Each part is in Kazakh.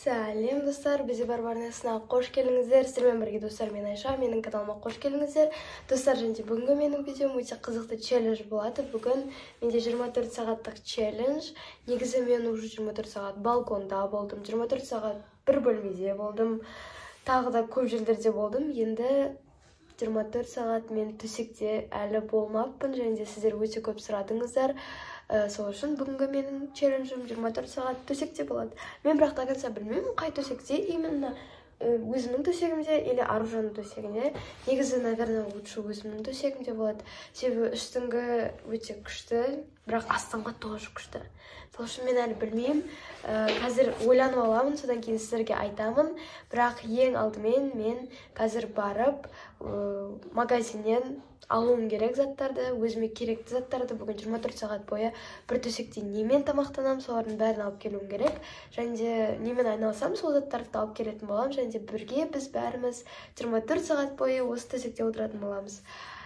Сәлем достар, бізде бар барнасына қош келіңіздер. Сіздермен бірге достар, мен Айша, менің каналыма қош келіңіздер. Достар, және бүгінгі менің видеом өте қызықты челлендж болады. Бүгін менде 24 сағаттық челлендж. Негізі мен уже 24 сағат балконда болдым, 24 сағат бір бөлмеде болдым, тағы да көп жерлерде болдым. Енді 24 сағат мен төсекте әлі болмаппын, және де сіздер өте көп сұрадыңыздар. Сол үшін бүгінгі менің челленджім 24 сағат төсекте болады. Мен бірақ тағанса білмеймін, қай төсекте, именно өзімнің төсегімде или Аружанның төсегінде. Негізі, наверное, лучше өзімнің төсегімде болады. Себебі үстіңгі өте күшті, бірақ астыңғы тоже күшті. Сол үшін мен әлі білмеймін. Қазір ойланып аламын, содан кейін сіздерге айтамын. Бірақ ең алдымен мен қазір барып магазиннен алуым керек заттарды, өзіме керекті заттарды. Бүгін 24 сағат бойы бір төсекте немен тамақтанам, солардың бәрін алып келуім керек. Және де немен айналсам, сол заттарды алып келетін боламын. Және де бірге біз бәріміз 24 сағат бойы осы төсекте отыратын боламыз.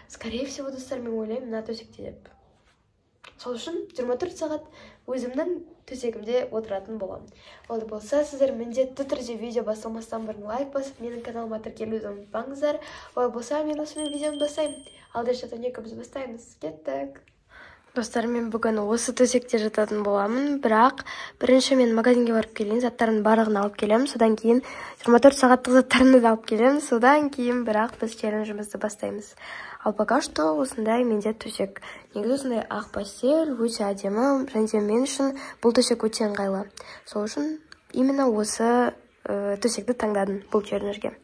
Скорее всего, достар, мен ойлаймын, мына төсекте деп. Сол үшін 24 сағат өзімнің төсегімде отыратын боламын. Ол болса, сіздер міндетті түрде видео басталмастан бұрын лайк басып, менің каналыма тіркелуді ұмытпаңыздар. Ол болса, мен осымен видеоны бастаймын. Алдырша тонека біз бастаймыз. Кеттік. Достар, мен бүгін осы төсекте жататын боламын, бірақ бірінші мен магазинге барып келейін, заттарын барлығын алып келем, содан кейін 24 сағаттық заттарымды алып келем, содан кейін бірақ біз челленджімізді бастаймыз. Ал пока что осындай менде төсек. Негізі осындай ақ постель, өте әдемі, және де мен үшін бұл төсек өте ыңғайлы. Сол үшін именно осы төсекті таңдадым бұл челленджге.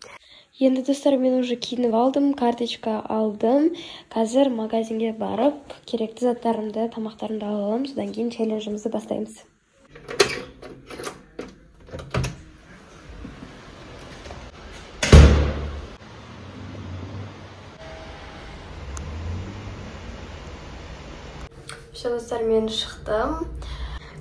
Енді достар, мен уже киініп алдым, карточка алдым. Қазір магазинге барып, керекті заттарымды, тамақтарымды аламын, содан кейін челленджімізді бастаймыз. Все, достар, мен шықтым.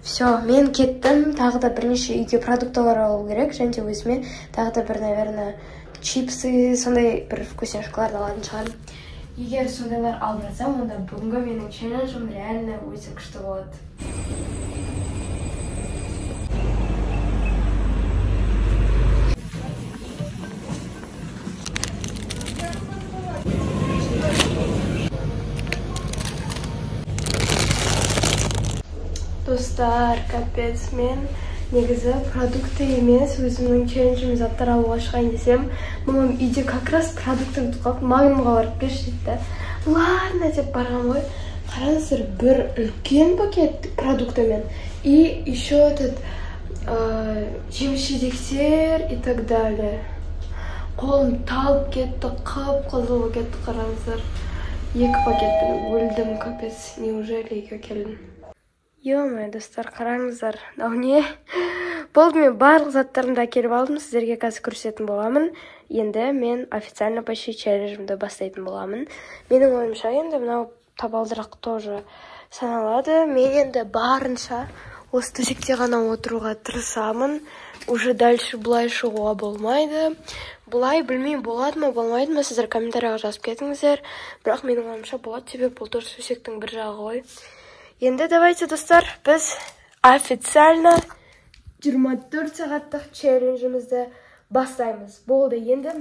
Все, мен кеттім. Тағы да бірнеше үйге продукталар алу керек, және де өзіме тағы да бір, наверное, чипсы, сондай бір вкусняшкаларды алатын шығармын. Егер сондайлар алып жатсам, онда бүгінгі менің челленджім реально өте күшті болады. Достар, капец, мен негізі продукты емес, өзімнің челленджім заттар алуға шығайын десем, мамам үйде как раз продукты ұтып қалып, магнумға барып келші дейді. Ладно деп барған ғой. Қараңыздар, бір үлкен пакет продуктымен и еще этот жеміс-жидектер и так далее. Қолым талып кетті, қып-қызыл кетті, қараңыздар. 2 пакетпен өлдім, капец, неужели үйге келдім? Ё-моё, достар, қараңыздар, не? Болды, мен барлық заттарымды әкеліп алдым, сіздерге қазір көрсететін боламын. Енді мен официально почти челленджімді бастайтын боламын. Менің ойымша, енді мынау табалдырақ тоже саналады. Мен енді барынша осы төсекте ғана отыруға тырысамын. Уже дальше бұлай шығуға болмайды. Бұлай білмеймін, болады ма, болмайды ма, сіздер комментарияға жазып кетіңіздер. Бірақ менің ойымша болады, себебі бұл тоже төсектің бір жағы ғой. Енді давайте, достар, біз официально 24 сағаттық челленджімізді бастаймыз. Болды, енді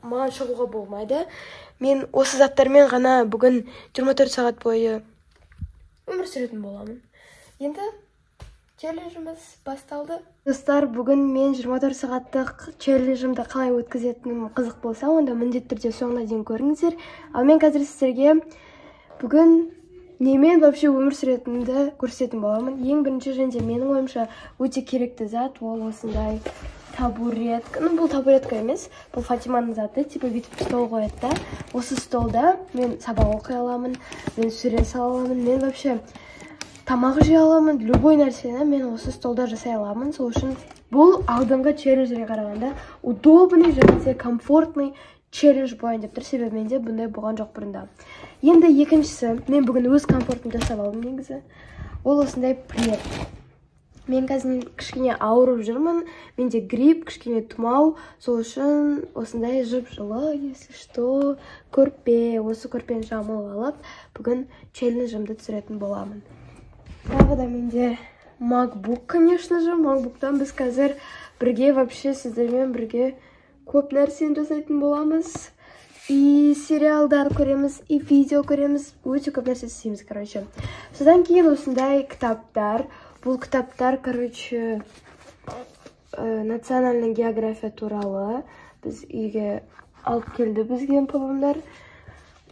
маған шығуға болмайды. Мен осы заттармен ғана бүгін 24 сағат бойы өмір сүретін боламын. Енді челленджіміз басталды. Достар, бүгін мен 24 сағаттық челленджімді қалай өткізетінім қызық болса, онда міндетті түрде соңына дейін көріңіздер. Ал мен қазір сіздерге бүгін немен вообще өмір сүретінімді көрсететін боламын. Ең бірінші, және менің ойымша өте керекті зат, ол осындай табуретка. Бұл табуретка емес, бұл Фатиманың заты, типа бүйтіп стол қояды. Осы столда мен сабақ оқи аламын, мен сурет сала аламын, мен вообще тамақ жей аламын, любой нәрсені мен осы столда жасай аламын. Сол үшін бұл алдыңғы челленджге қарағанда удобный және комфортный челлендж болайын деп тұр, себебі менде бұндай болған жоқ бұрында. Енді екіншісі, мен бүгін өз комфортымды жасап алдым негізі. Ол осындай плед. Мен қазір кішкене ауырып жүрмін, менде грипп, кішкене тұмау, сол үшін осындай жып-жылы, если что, көрпе, осы көрпені жамылып алып, бүгін челленджімді түсіретін боламын. Тағы да менде MacBook, конечно же, MacBook'тан біз қазір бірге вообще сіздермен бірге көп нәрсені жасайтын боламыз. И сериалдар көреміз, и видео көреміз, өте көп нәрсе істейміз, короче. Содан кейін осындай кітаптар. Бұл кітаптар, короче, национальный география туралы біз үйге алып келді бізге папамдар.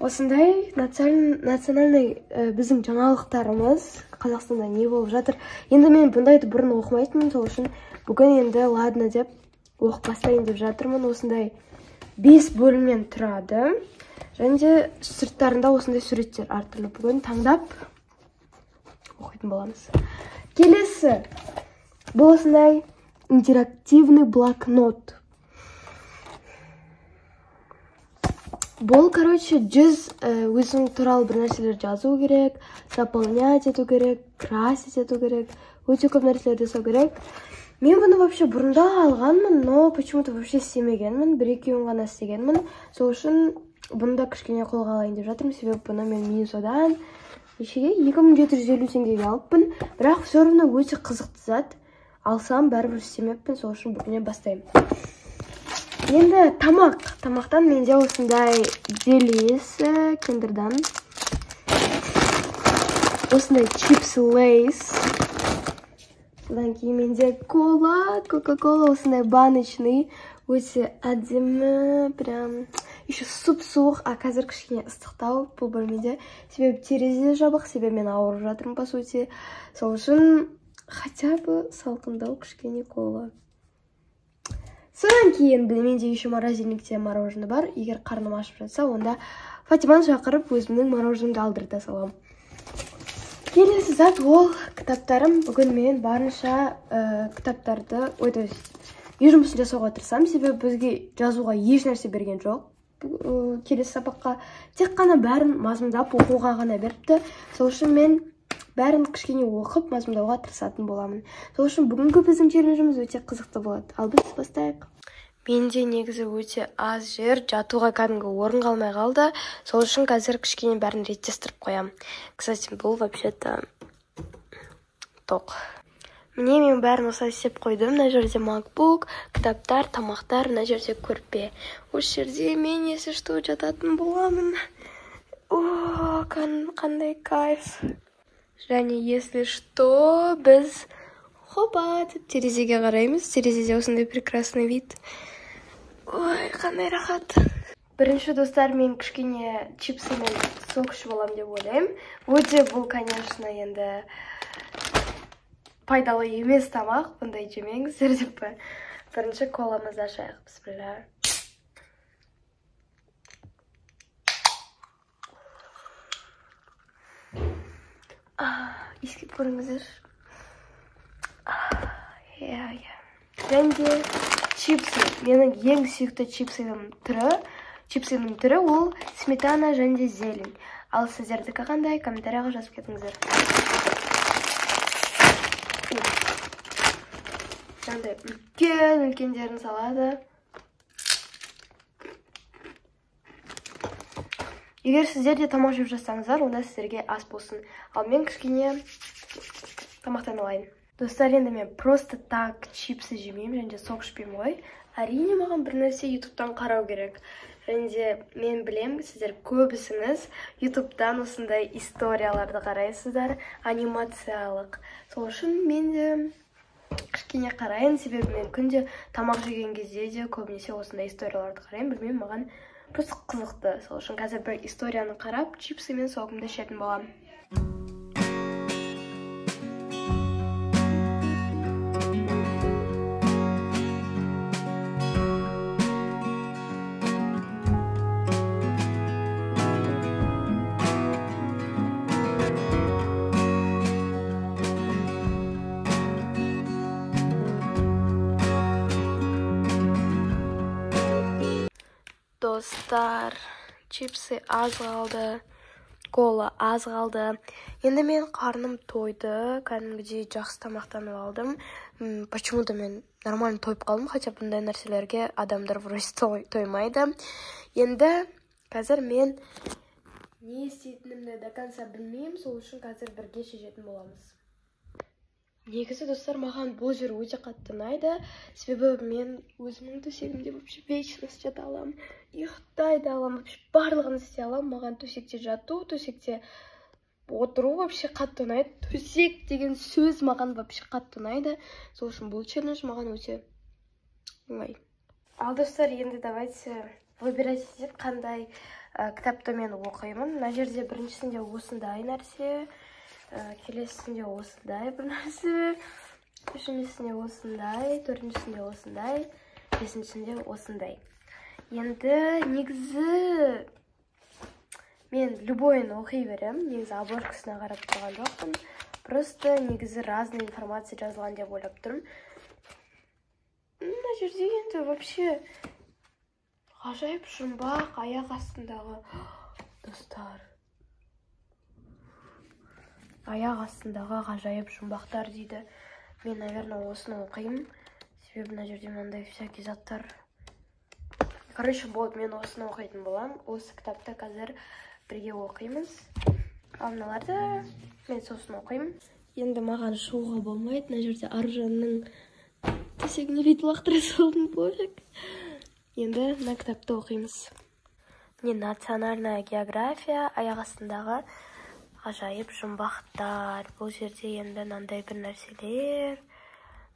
Осындай национальный біздің жаңалықтарымыз Қазақстанда не болып жатыр. Енді мен бұндайды бұрын оқымайтынмын, сол үшін бүгін енді ладно деп оқып бастайын деп жатырмын. Осындай 5 бөлімнен тұрады. Және де сырттарында осындай суреттер әртүрлі. Бүгін таңдап оқитын боламыз. Келесі. Бұл осындай интерактивный блокнот. Бұл, короче, өзің туралы бір нәрселер жазу керек, заполнять ету керек, красить ету керек, өте көп нәрселерді жасау керек. Мен бұны вообще бұрында алғанмын, но почему-то вообще істемегенмін, бір-екеуін ғана істегенмін. Сол үшін бұны да кішкене қолға алайын деп жатырмын, себебі бұны мен Минусодан 2750 теңгеге алыппын. Бірақ все равно өте қызықты зат. Алсам бәрібір істемеппін, сол үшін бүгіннен бастаймын. Енді тамақтан менде осындай делис кендердан. Осындай чипсы Лейс. Содан кейін менде кока-кола осындай баночный. Өте әдемі, прям еще суп-суық, а қазір кішкене ыстықтау бұл бөлмеде. Себебі терезе жабық, себебі мен ауырып жатырмын по сути. Сол үшін хотя бы салқындау кішкене кола. Содан кейін менде еще морозильникте мороженое бар. Егер қарным ашып жатса, онда Фатиманы шақырып өзімнің мороженымды алдырта салам. Келесі зат ол кітаптарым. Бүгін мен барынша кітаптарды, үй жұмысын жасауға тырысамын, себебі бізге жазуға еш нәрсе берген жоқ. Келесі сабаққа тек қана бәрін мазмұндап оқуға ғана беріпті. Сол үшін мен бәрін кішкене оқып мазмұндауға тырысатын боламын. Сол үшін бүгінгі біздің челленджіміз өте қызықты болады. Ал біз бастайық. Менде негізі өте аз жер, жатуға кәдімгі орын қалмай қалды. Сол үшін қазір кішкене бәрін реттестіріп қоям. Кстати, бұл вообще-то тоқ. Міне мен бәрін осылай істеп қойдым. Мына жерде MacBook, кітаптар, тамақтар, мына жерде көрпе. Осы жерде мен если что жататын боламын. О, қандай кайф. Және если что, біз хопа деп терезеге қараймыз. Терезеде осындай прекрасный вид. Ой, қандай рахат. Бірінші достар, мен кішкене чипсы мен сок ішіп аламын деп ойлаймын. Өте бұл, конечно, енді пайдалы емес тамақ, бұндай жемеңіздер деп. Бірінші коламызды ашайық. Бисмилля. Иіскеп көріңіздер. Және де чипсы. Менің ең сүйікті чипсының түрі ол сметана және де зелень. Ал сіздердікі қандай? Комментарияға жазып кетіңіздер. Жаңдай үлкендерін салады. Егер сіздер де тамақ жеп жатсаңыздар, онда сіздерге ас болсын. Ал мен кішкене тамақтан алайын. Достар, енді мен просто так чипсы жемеймін, және де сок ішпеймін ғой. Әрине маған бір нәрсе ютубтан қарау керек. Және де мен білем, сіздер көбісіңіз ютубтан осындай историяларды қарайсыздар, анимациялық. Сол үшін мен де кішкене қарайын, себебі мен күнде тамақ жеген кезде де көбінесе осындай историяларды қарайын. Білмеймін, маған просто қызықты. Сол үшін қазір бір историяны қарап, чипсы мен сокымды ішетін боламын. Достар, чипсы аз қалды, кола аз қалды. Енді мен қарным тойды, кәдімгідей жақсы тамақтанып алдым. Почему-то мен нормально тойып қалдым, хотя бұндай нәрселерге адамдар вроде тоймайды. Енді қазір мен не істейтінімді до конца білмеймін, сол үшін қазір бірге шешетін боламыз. Негізі достар, маған бұл жер өте қатты ұнайды, себебі мен өзімнің төсегімде вообще вечность жата аламын, ұйықтай да аламын, вообще барлығын істей аламын. Маған төсекте жату, төсекте отыру вообще қатты ұнайды. Төсек деген сөз маған вообще қатты ұнайды. Сол үшін бұл челлендж маған өте оңай. Ал достар, енді давайте выбирать етейік, қандай кітапты мен оқимын. Мына жерде біріншісінде осындай нәрсе, келесісінде осындай бір нәрсе, үшіншісінде осындай, төртіншісінде осындай, бесіншісінде осындай. Енді негізі мен любойын оқи берем, негізі обложкасына қарап тұрған жоқпын. Просто негізі разный информация жазылған деп ойлап тұрмын. Мына жерде енді вообще ғажайып жұмбақ аяқ астындағы достар. Аяқ астындағы ғажайып жұмбақтар дейді. Мен, наверное, осыны оқимын. Себебі мына жерде мынандай всякий заттар. Короче, болды, мен осыны оқитын боламын. Осы кітапты қазір бірге оқимыз. Ал мыналарды мен сосын оқимын. Енді маған шығуға болмайды. Мына жерде Аружанның төсегіне бүйтіп лақтыра салдым, пофиг. Енді мына кітапты оқимыз. Міне национальная география, аяқ астындағы ғажайып жұмбақтар. Бұл жерде енді мынандай бір нәрселер,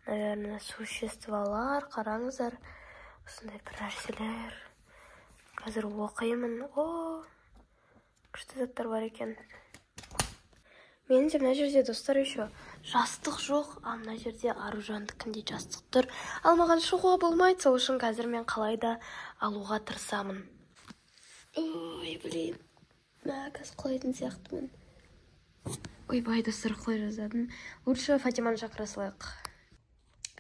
наверное, существолар, қараңыздар. Осындай бір нәрселер. Қазір оқимын. О, күшті заттар бар екен. Менде мына жерде достар еще жастық жоқ, а мына жерде Аружандікінде жастық тұр. Ал маған шығуға болмайды, сол үшін қазір мен қалайда алуға тырысамын. Ой, блин. Қазір құлайтын сияқтымын. Ойбай, достар, құлай жаздадым. Лучше Фатиманы шақыра салайық.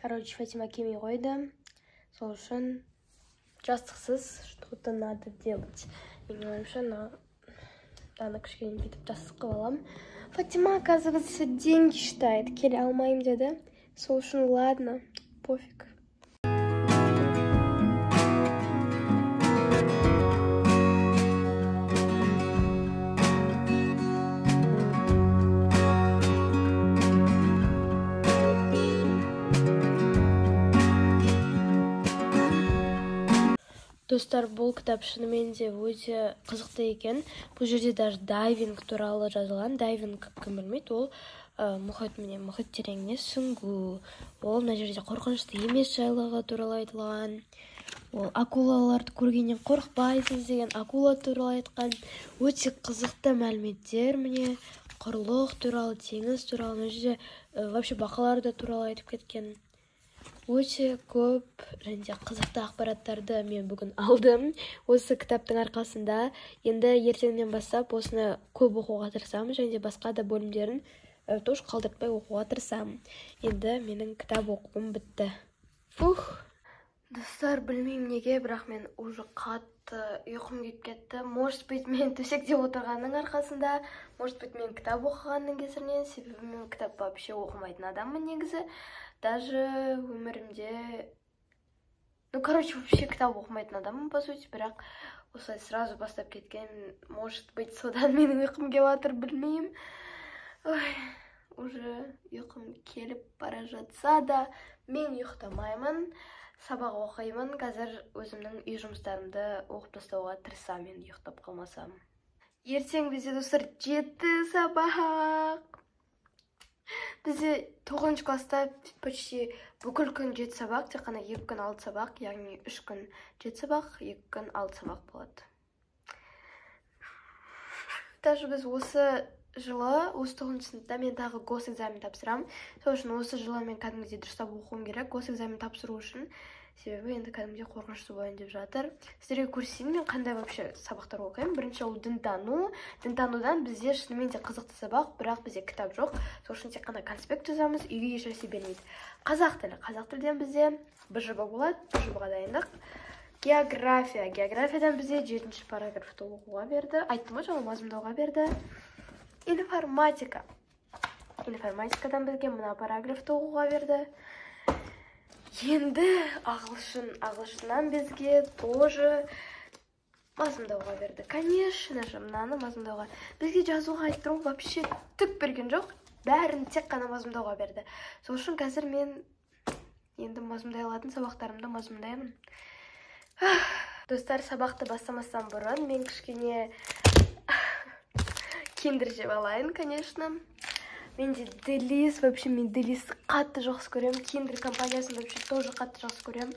Короче, Фатима келмей қойды. Сол үшін жастықсыз что-то надо делать. Менің ойымша, даны кішкене бүйтіп жастық қылып аламын. Фатима, оказывается, деньги считает. Келе алмайым деді. Сол үшін ладно, пофиг. Достар, бұл кітап шынымен де өте қызықты екен. Бұл жерде даже дайвинг туралы жазылған. Дайвинг кім білмейді, ол мұхит тереңіне сүңгу. Ол мына жерде қорқынышты емес жайлығы туралы айтылған. Ол акулаларды көргеннен қорықпайсыз деген акула туралы айтқан. Өте қызықты мәліметтер, міне құрлық туралы, теңіз туралы, мына жерде вообще бақаларды туралы айтып кеткен. Өте көп және қызықты ақпараттарды мен бүгін алдым осы кітаптың арқасында. Енді ертеңнен бастап осыны көп оқуға тырысамын, және басқа да бөлімдерін тош қалдыртпай оқуға тырысамын. Енді менің кітап оқуым бітті. Достар, білмеймін неге, бірақ мен уже қатты ұйқым келіп кетті. Может быть, мен төсекте отырғанның арқасында, может быть, мен кітап оқығанның кесірінен, себебі мен кітап вообще оқымайтын адаммын негізі. Даже өмірімде, вообще кітап оқымайтын адаммын, по сути, бірақ осылай сразу бастап кеткен, может быть, содан менің ұйқым келіп жатыр, білмеймін. Ой, уже ұйқым келіп бара жатса да, мен ұйықтамаймын, сабақ оқимын. Қазір өзімнің үй жұмыстарымды оқып тастауға тырысамын, мен ұйықтап қалмасам. Ертең бізде, достар, 7 сабақ. Бізде 9 класста почти бүкіл күн 7 сабақ, тек қана 2 күн 6 сабақ, яғни 3 күн 7 сабақ, 2 күн 6 сабақ болады. Даже біз осы жылы, осы 9 сыныпта мен тағы госэкзамен тапсырамын. Сол үшін осы жылы мен кәдімгідей дұрыстап оқуым керек, госэкзамен тапсыру үшін. Себебі енді кәдімгідей қорқынышты болайын деп жатыр. Сіздерге көрсетейін, мен қандай вообще сабақтар оқимын. Бірінші ол дінтану. Дінтанудан бізде шынымен де қызықты сабақ, бірақ бізде кітап жоқ. Сол үшін тек қана конспект жазамыз, үйге еш нәрсе бермейді. Қазақ тілден бізде БЖБ болады, БЖБ-ға дайындық. География. Географиядан бізде 7-ші параграфты оқуға берді. Айттым ғой, мазмұндауға берді. Информатика. Информатикадан бізге мына параграфты оқуға берді. Енді ағылшыннан бізге тоже мазмұндауға берді. Конечно же, мынаны мазмұндауға. Бізге жазуға айттыру вообще түк берген жоқ. бәрін тек қана мазмұндауға берді. Сол үшін қазір мен енді мазмұндай алатын сабақтарымды мазмұндаймын. Достар, сабақты бастамастан бұрын мен кішкене киндер жеп алайын, конечно. Менде Делис, вообще мен Делисті қатты жақсы көремін. Киндер компаниясын вообще тоже қатты жақсы көремін.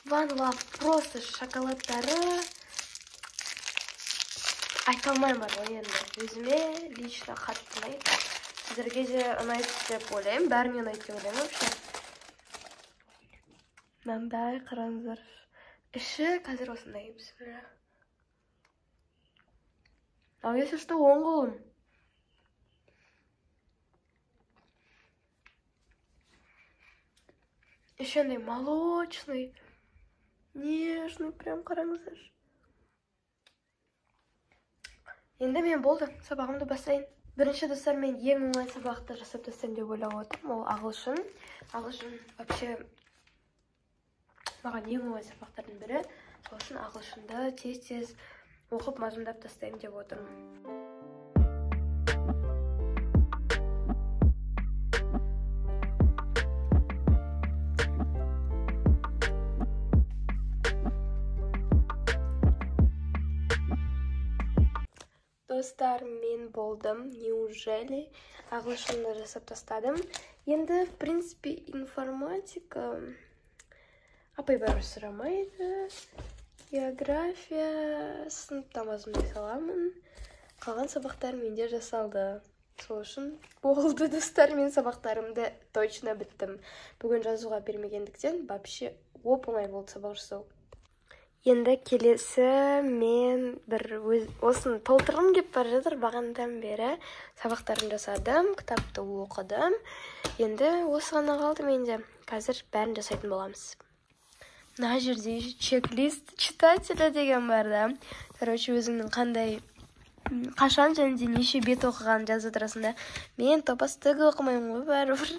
One Love просто шоколадтары айта алмаймын бар ғой енді. Өзіме лично қатты ұнайды. Сіздерге де ұнайды деп ойлаймын. Бәріне ұнайды деп ойлаймын вообще. Мынандай қараңыздар. Іші қазір осындай бісміллә. А если что, оң қолым. Еще андай молочный, нежный, прям қараңыздар. Енді мен болды, сабағымды бастайын. Бірінші достар, мен ең оңай сабақты жасап тастаймын деп ойлап отырмын. Ол ағылшын. Ағылшын вообще маған ең оңай сабақтардың бірі. Сол үшін ағылшынды тез-тез оқып мазмұндап тастаймын деп отырмын. Достар, мен болдым. Неужели ағылшынды жасап тастадым. Енді, в принципе, информатика апай бәрі сұрамайды. География сыныпта мазмұндай саламын. Қалған сабақтар менде жасалды. Сол үшін болды, достар, мен сабақтарымды точно біттім. Бүгін жазуға бермегендіктен вообще оп-оңай болды сабақ жасау. Енді келесі мен осыны толтырғым кеп бара жатыр. Бағанадан бері сабақтарын жасадым, кітапты оқыдым. Енді осы ғана қалды менде. Қазір бәрін жасайтын боламыз. Мына жерде чек-лист читателя деген бар да. Короче, өзіңнің қашан және де неше бет оқыған жазып отырасың да. Мен топастық оқымаймын ғой бәрібір.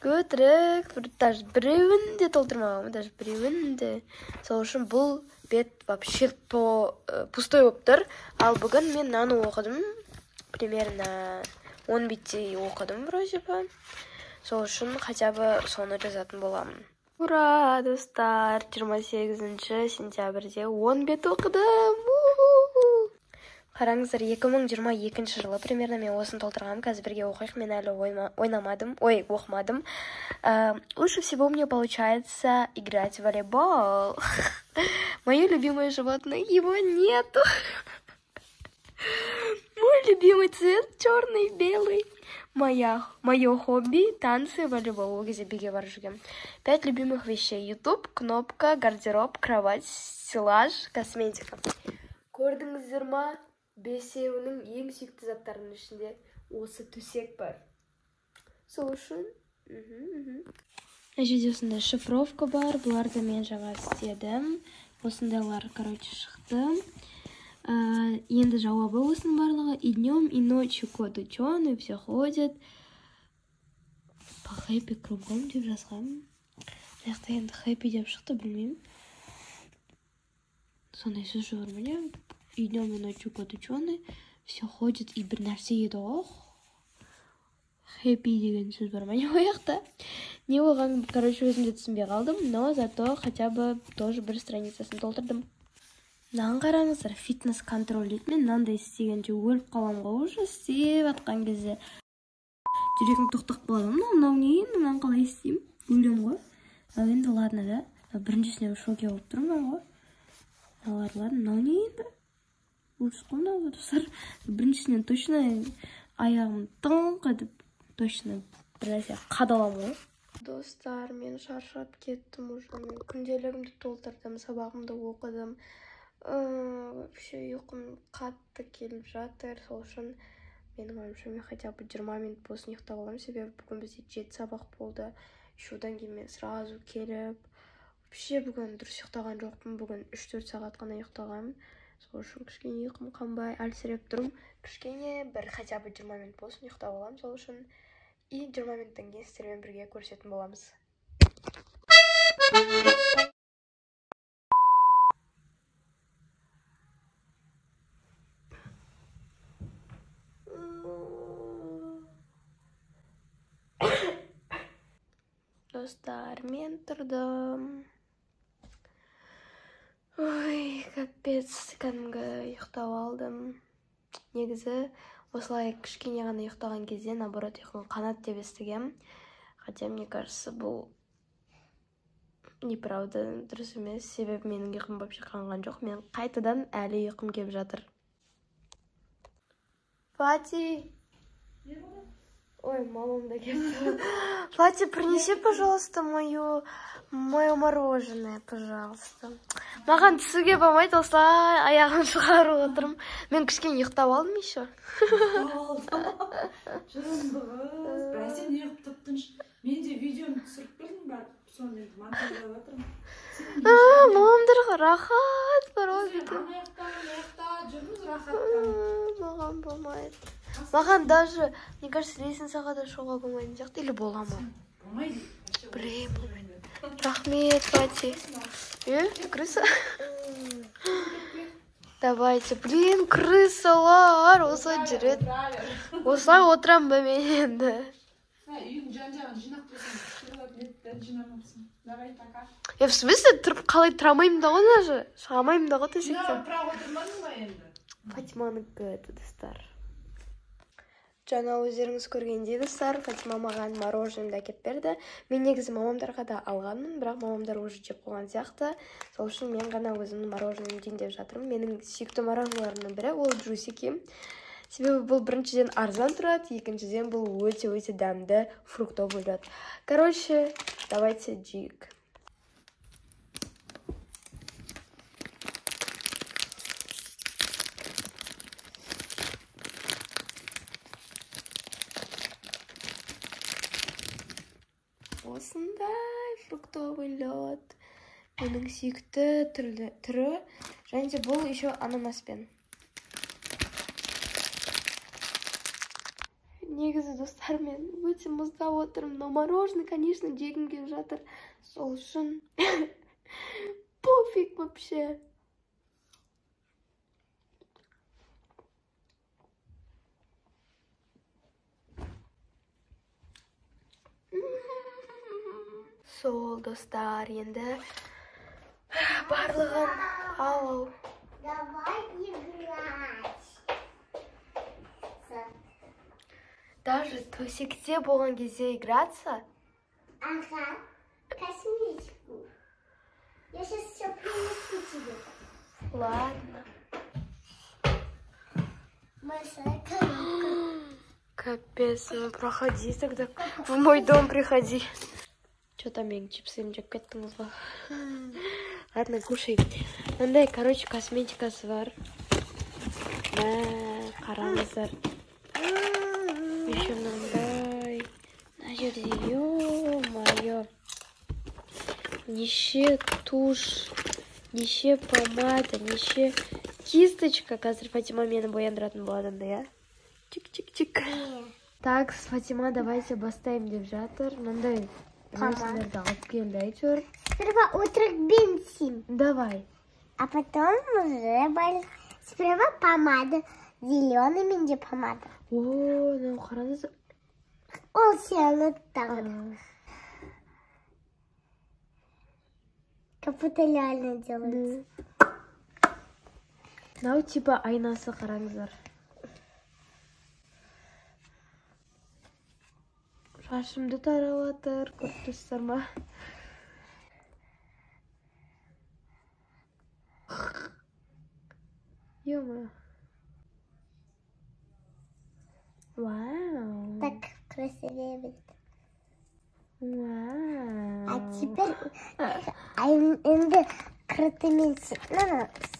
Өтірік, даже біреуін де толтырмағанмын, даже біреуін де. Сол үшін бұл бет вообще пустой болып тұр. Ал бүгін мен мынаны оқыдым. Примерно 10 беттей оқыдым вроде бы. Сол үшін хотя бы соны жазатын боламын. Ура, достар! 28 сентябрьде 10 бет оқыдым. Қараңыздар, 2022 жылы примерно мен осын толтырғам. Қазір бірге оқиық, мен әлі оқымадым. Лучше всего мне получается играть в волейбол. Мое любимое животное, его нету. Мой любимый цвет черный, белый. Мое хобби – танцы, волейбол. Ол кезде биге барып жүргем. 5 любимых вещей: YouTube, кнопка, гардероб, кровать, стеллаж, косметика. Көрдіңіздер ма? Бесеуінің ең сүйікті заттарының ішінде осы төсек бар. Сол үшін жерде осындай шифровка бар. Бұларды мен жаңа істедім. Осындайлар, короче, шықты. Енді жауабы осының барлығы. И днем, и ночью кот ученый, все ходит по хэппи кругом деп жазған. Жақта енді хэппи деп шықты, білмеймін. Сондай сөз жоқ ма? И днем, и ночью кот ученый, все ходит, и бір нәрсе еді ғой. Хэппи деген сөз бар ма не ояқта? Не оған, короче, өзімде түсінбей қалдым, но зато хотя бы тоже бір страницасын толтырдым. Мынаған қараңыздар, фитнес-контроль дейді. Мен мынандай істегенше өліп қалам ғой, уже істеп атқан кезде. Жүрегім тоқтап қалады. Мынау не енді, мынаны қалай істеймін? Өлем ғой. Ал енді ладно да. Біріншісіне шоке болып тұрмын ғой. Ладно, мынау не енді? Өлші қонағы достар. Біріншісінен точно аяғым тыңқ етіп, точно бір нәрсе қадалам ғой. Достар, мен шаршап кеттім уже. Мен күнделігімді толтырдым, сабағымды оқыдым. Вообще ұйқым қатты келіп жатыр. Сол үшін менің ойымша мен хотя бы 20 минут болсын ұйықтап аламын. Себебі бүгін бізде 7 сабақ болды. Шудан кейін мен сразу келіп, вообще бүгін дұрыс ұйықтаған жоқпын. Бүгін 3-4 сағат қана ұйықтағанмын. Сол үшін кішкене ұйқым қанбай, әлсіреп тұрмын. Кішкене бір хотя бы 20 минут болсын ұйықтап аламын. Сол үшін и 20 минуттан кейін сіздермен бірге көрсетін боламыз. достар, мен тұрдым. Ой, капец, кәдімгі ұйықтап алдым. Негізі, осылай кішкене ғана ұйықтаған кезде, наоборот, ұйқым қанат деп естігем. Хотя, мне кажется, бұл неправда, дұрыс емес. Себебі менің ұйқым вообще қанған жоқ. Мен қайтадан әлі ұйқым келіп жатыр. Фати! Ой, мамам да келді. Фати, принеси, пожалуйста, мое мороженое, пожалуйста. Маған түсуге болмайды, осылай аяғын шығарып отырмын. Мен кішкене ұйықтап алдым еще. Жырындығыз, бірақ сен ұйықтап тұптың. Мен де видеоны түсіріп бердім бар, соны енді монтаждап отырмын. Мамамдарға рахат бар ол Сен аяқта жүрміз рахаттан. Маған болмайды. Маған даже, мне кажется, лестницаға да шығуға болмайтын сияқты, или бола ма? Болмайды. Білмеймін. Рахмет, Фати. Крыса? Давайте. Блин, крысалар. Осылай жүреді. Осылай отырам ба мен енді. Үйдің жан-жағын жинақ болсын. Шырылап жинамапсың. Давай, пока. В смысле, тұрып қалай тұрамаймын да ғой даже. Шығамаймын да ғой төсектен. Бірақ отырмадың ба енді? Фатиманікі достар. Жаңа өздеріңіз көргендей достар, Фатима маған мороженымды әкеп берді. Мен негізі мамамдарға да алғанмын, бірақ мамамдар уже жеп қойған сияқты. Сол үшін мен ғана өзімнің мороженымды жейін деп жатырмын. Менің сүйікті мороженаларымның бірі ол джусики. Себебі бұл біріншіден арзан тұрады, екіншіден бұл өте дәмді фруктовый лед. Короче, давайте жейік. Осындай фруктовый лед. Менің сүйікті түрі. Және де бұл еще ананаспен. Негізі достар, мен өте мұздап отырмын. Но мороженое, конечно, жегім келіп жатыр. Сол үшін пофиг вообще. Сол достар, енді барлығын ау. Давай играть. Даже төсекте болған кезде играться? Ага. Косметику. Я сейчас все принесу тебе. Ладно. Большая коробка. Капец, ну проходи тогда. В мой дом приходи. Что там, мен чипсым жеп кеттіңіз ба? Ладно, кушай. Мындай, короче, косметикасы бар. Мә, қараңыздар. Еще мындай. Мына жерде, ё-моё. Неше тушь, неше помада, неше кисточка. Қазір Фатима мені бояндыратын болады, да? Чик-чик-чик. Так, Фатима, давайте бастайым деп жатыр. Мындай нәрселерді алып келді, әйтеуір. Сперва утрок бензин. Давай. А потом уже сперва помада. Зеленый менде помада. О, ну қараңыз. Ол сені тағы. Как будто реально делается. Мынау типа айнасы, қараңыздар. Шашымды таралатыр, көріп тұрсыздар ма? Ё-моё. Вау. Так красивее будет. Вау. А теперь енді крытымен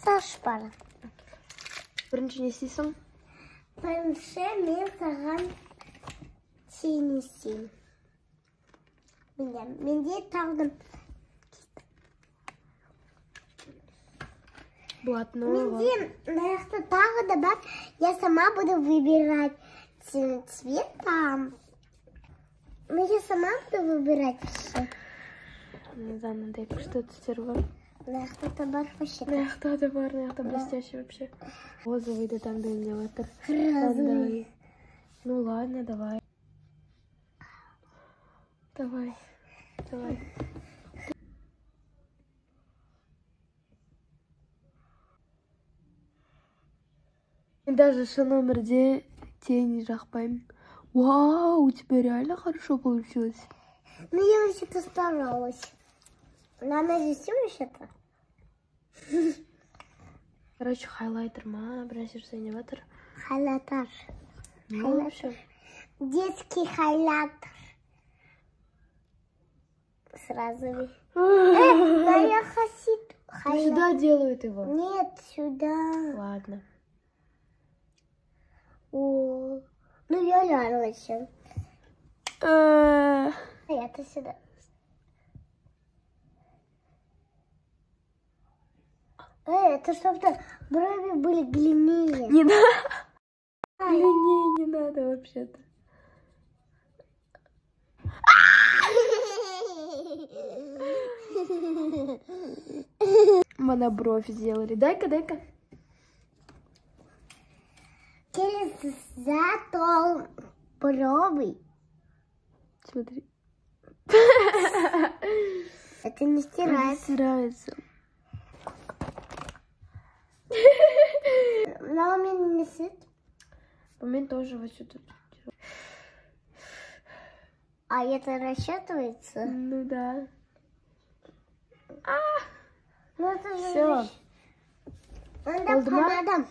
Саш бара. Бірінші не істейсің? Бірінші мен саған теңесем. Менде тағдым. Блатной. Менде наверху тағы да бар. Я сама буду выбирать цвет там. Но я сама буду выбирать все. Не знаю, мындай күшті түстер бар. Наверху бар вообще. Маяқта да бар, маяқта блестящий вообще. Розовый там деп жатыр. Розовый. Ну ладно, давай. Давай. Давай. Мен даже шын өмірде тени жақпаймын. Вау, у тебя реально хорошо получилось. Ну, я вообще-то старалась. Надо же вообще-то. Короче, хайлайтер ма, бір нәрсе жасайын деп жатыр. Хайлайтер. Ну, вообще. Детский хайлайтер. Сразу. Да я хочу. Сюда делают его. Нет, сюда. Ладно. О, ну я нравится. Э, Это сюда. Это чтобы брови были длиннее. Не надо. Длиннее не надо вообще-то. Мана бровь сделали. Дай-ка, дай-ка. Через зато брови. Смотри. Это не стирается. Стирается. Но у меня не сыт. У меня тоже вот сюда. А это рассчитывается? Ну да. Ну это же... Все. Надо помада.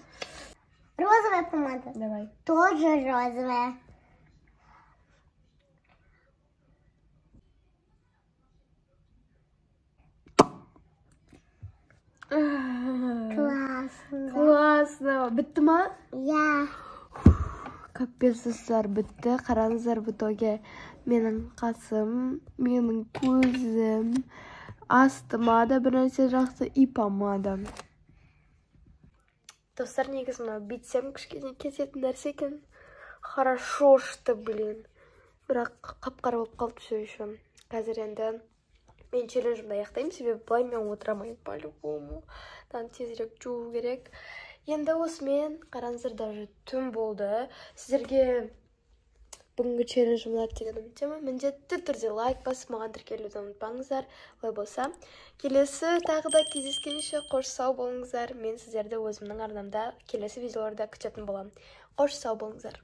Розовая помада. Давай. Тоже розовая. Классно. Классно. Бітті ма? Я. Капец, достар, бітті. Қараңыздар в итоге менің қасым, менің көзім, астыма да бір нәрсе жақсы, и помада. Достар, негізі мына битсем кішкене кететін нәрсе екен. Хорошо, что, блин. Бірақ қап-қара болып қалды все еще. Қазір енді мен челленджімді аяқтаймын, себебі былай мен отыра алмаймын по-любому. Тезірек жуу керек. Енді осымен қараңыздар, даже түн болды. Сіздерге бүгінгі челлендж ұнады деген үміттемін. Міндетті түрде лайк басып, маған тіркелуді ұмытпаңыздар. Олай болса, келесі тағы да кездескенше қош сау болыңыздар. Мен сіздерді өзімнің арнамда келесі видеоларда күтетін боламын. Қош сау болыңыздар.